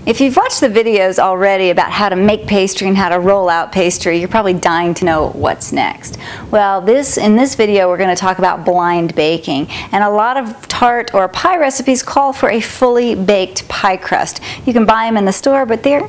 If you've watched the videos already about how to make pastry and how to roll out pastry, you're probably dying to know what's next. Well, in this video we're going to talk about blind baking, and a lot of tart or pie recipes call for a fully baked pie crust. You can buy them in the store, but they're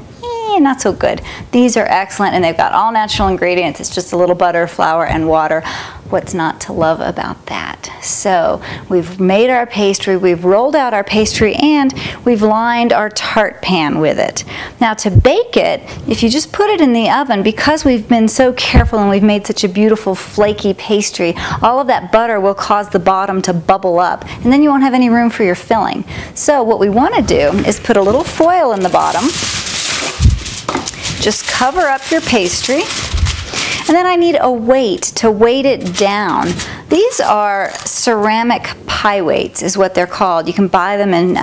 not so good. These are excellent, and they've got all natural ingredients. It's just a little butter, flour, and water. What's not to love about that? So we've made our pastry, we've rolled out our pastry, and we've lined our tart pan with it. Now to bake it, if you just put it in the oven, because we've been so careful and we've made such a beautiful flaky pastry, all of that butter will cause the bottom to bubble up, and then you won't have any room for your filling. So what we want to do is put a little foil in the bottom. Just cover up your pastry, and then I need a weight to weight it down. These are ceramic pie weights is what they're called. You can buy them in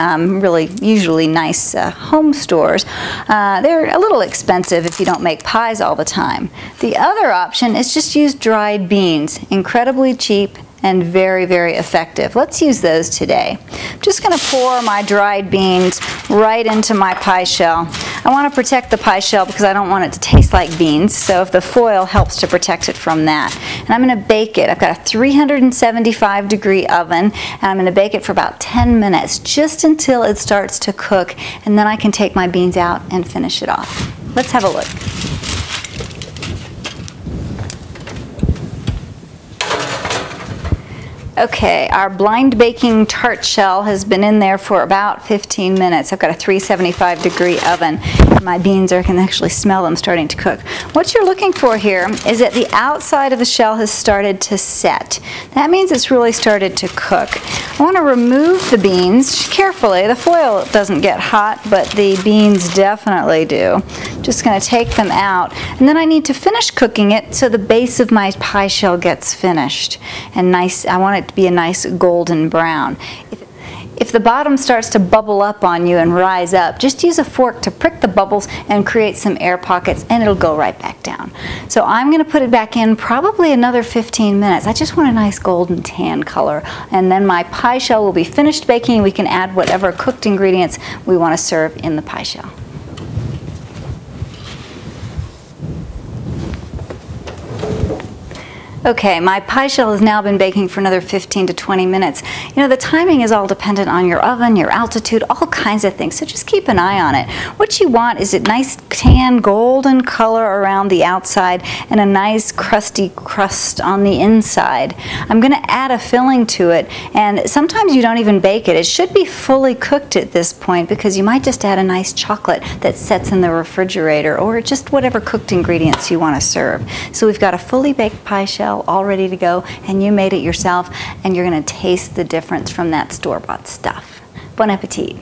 usually nice home stores. They're a little expensive if you don't make pies all the time. The other option is just use dried beans, incredibly cheap and very, very effective. Let's use those today. I'm just going to pour my dried beans right into my pie shell. I want to protect the pie shell because I don't want it to taste like beans, so if the foil helps to protect it from that. And I'm going to bake it. I've got a 375-degree oven, and I'm going to bake it for about 10 minutes, just until it starts to cook, and then I can take my beans out and finish it off. Let's have a look. Okay, our blind baking tart shell has been in there for about 15 minutes. I've got a 375-degree oven. My beans, I can actually smell them starting to cook. What you're looking for here is that the outside of the shell has started to set. That means it's really started to cook. I want to remove the beans carefully. The foil doesn't get hot, but the beans definitely do. Just going to take them out, and then I need to finish cooking it so the base of my pie shell gets finished and nice. I want it to be a nice golden brown. If the bottom starts to bubble up on you and rise up, just use a fork to prick the bubbles and create some air pockets, and it'll go right back down. So I'm going to put it back in probably another 15 minutes. I just want a nice golden tan color, and then my pie shell will be finished baking. We can add whatever cooked ingredients we want to serve in the pie shell. Okay, my pie shell has now been baking for another 15 to 20 minutes. You know, the timing is all dependent on your oven, your altitude, all kinds of things, so just keep an eye on it. What you want is a nice tan golden color around the outside and a nice crusty crust on the inside. I'm going to add a filling to it, and sometimes you don't even bake it. It should be fully cooked at this point because you might just add a nice chocolate that sets in the refrigerator, or just whatever cooked ingredients you want to serve. So we've got a fully baked pie shell all ready to go, and you made it yourself, and you're going to taste the difference from that store-bought stuff. Bon appetit.